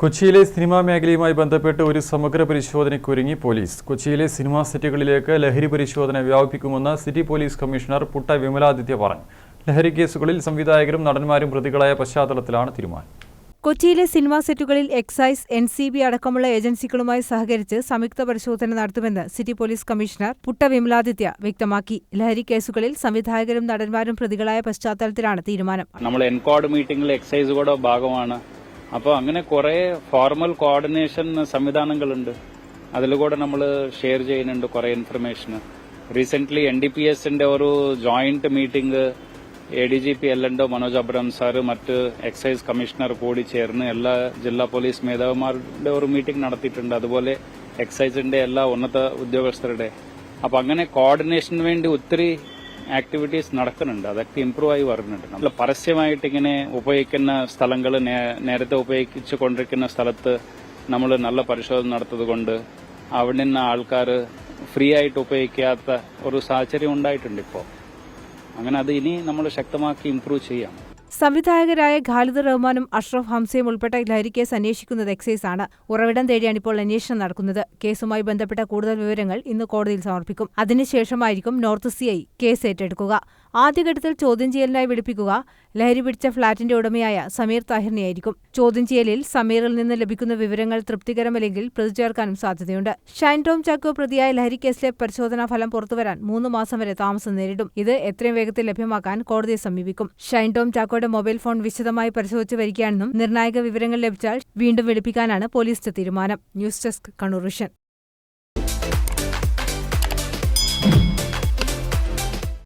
കൊച്ചിയിലെ സിനിമാ മേഖലയുമായി ബന്ധപ്പെട്ട് ഒരു സമഗ്ര പരിശോധനയ്ക്കൊരുങ്ങി പോലീസ്. കൊച്ചിയിലെ സിനിമാ സെറ്റുകളിലേക്ക് ലഹരി പരിശോധന വ്യാപിപ്പിക്കുമെന്ന് city police commissioner Putta Vimaladitya പറഞ്ഞു. ലഹരി കേസുകളിൽ സംവിധായകരും നടന്മാരും പ്രതികളായ പശ്ചാത്തലത്തിലാണ് തീരുമാനം. കൊച്ചിയിലെ സിനിമാ സെറ്റുകളിൽ എക്സൈസ്, NCB അടക്കമുള്ള ഏജൻസികളുമായി സഹകരിച്ച് സംയുക്ത പരിശോധന നടത്തുമെന്ന് city police commissioner Putta Vimaladitya വ്യക്തമാക്കി. ലഹരി കേസുകളിൽ സംവിധായകരും നടന്മാരും പ്രതികളായ പശ്ചാത്തലത്തിലാണ് തീരുമാനം. നമ്മൾ എൻകോഡ് മീറ്റിംഗിൽ എക്സൈസ് കൂടെ ഭാഗമാണ്. അപ്പോൾ അങ്ങനെ കുറെ ഫോർമൽ കോർഡിനേഷൻ സംവിധാനങ്ങളുണ്ട്. അതിലൂടെ നമ്മൾ ഷെയർ ചെയ്യുന്നുണ്ട് കുറെ ഇൻഫർമേഷൻ. റീസെന്റ് NDPSന്റെ ഒരു ജോയിന്റ് മീറ്റിംഗ് ADGP എല്ലൻഡോ മനോജ് അബ്രഹാം സാറ് മറ്റ് എക്സൈസ് കമ്മീഷണർ കൂടി ചേർന്ന് എല്ലാ ജില്ലാ പോലീസ് മേധാവിമാരുടെ ഒരു മീറ്റിംഗ് നടത്തിയിട്ടുണ്ട്. അതുപോലെ എക്സൈസിന്റെ എല്ലാ ഉന്നത ഉദ്യോഗസ്ഥരുടെ. അപ്പൊ അങ്ങനെ കോർഡിനേഷന് വേണ്ടി ഒത്തിരി ആക്ടിവിറ്റീസ് നടക്കുന്നുണ്ട്. അതൊക്കെ ഇംപ്രൂവ് ആയി വരുന്നുണ്ട്. നമ്മൾ പരസ്യമായിട്ട് ഇങ്ങനെ ഉപയോഗിക്കുന്ന സ്ഥലങ്ങൾ, നേരത്തെ ഉപയോഗിച്ചു കൊണ്ടിരിക്കുന്ന സ്ഥലത്ത് നമ്മൾ നല്ല പരിശോധന നടത്തുന്നതുകൊണ്ട് അവിടെ നിന്ന് ആൾക്കാർ ഫ്രീ ആയിട്ട് ഉപയോഗിക്കാത്ത ഒരു സാഹചര്യം ഉണ്ടായിട്ടുണ്ട് ഇപ്പോൾ. അങ്ങനെ അത് ഇനി നമ്മൾ ശക്തമാക്കി ഇംപ്രൂവ് ചെയ്യാം. സംവിധായകരായ ഖാലിദ് റഹ്മാനും അഷ്റഫ് ഹംസയും ഉൾപ്പെട്ട ലഹരി കേസ് അന്വേഷിക്കുന്നത് എക്സൈസാണ്. ഉറവിടം തേടിയാണ് ഇപ്പോൾ അന്വേഷണം നടക്കുന്നത്. കേസുമായി ബന്ധപ്പെട്ട കൂടുതൽ വിവരങ്ങൾ ഇന്ന് കോടതിയിൽ സമർപ്പിക്കും. അതിനുശേഷമായിരിക്കും നോർത്ത് CI കേസ് ഏറ്റെടുക്കുക. ആദ്യഘട്ടത്തിൽ ചോദ്യം ചെയ്യലിനായി വിളിപ്പിക്കുക ലഹരി പിടിച്ച ഫ്ളാറ്റിന്റെ ഉടമയായ സമീർ താഹിറിനെയായിരിക്കും. ചോദ്യം ചെയ്യലിൽ സമീറിൽ നിന്ന് ലഭിക്കുന്ന വിവരങ്ങൾ തൃപ്തികരമല്ലെങ്കിൽ പ്രതി ചേർക്കാനും സാധ്യതയുണ്ട്. ഷൈൻ ടോം ചാക്കോ പ്രതിയായ ലഹരി കേസിലെ പരിശോധനാ ഫലം പുറത്തുവരാൻ 3 മാസം വരെ താമസം നേരിടും. ഇത് എത്രയും വേഗത്തിൽ ലഭ്യമാക്കാൻ കോടതിയെ സമീപിക്കും. ഷൈൻ ടോം ചാക്കോയുടെ മൊബൈൽ ഫോൺ വിശദമായി പരിശോധിച്ചു വരികയാണെന്നും നിർണായക വിവരങ്ങൾ ലഭിച്ചാൽ വീണ്ടും വിളിപ്പിക്കാനാണ് പോലീസിന്റെ തീരുമാനം. News desk, Kannur vision.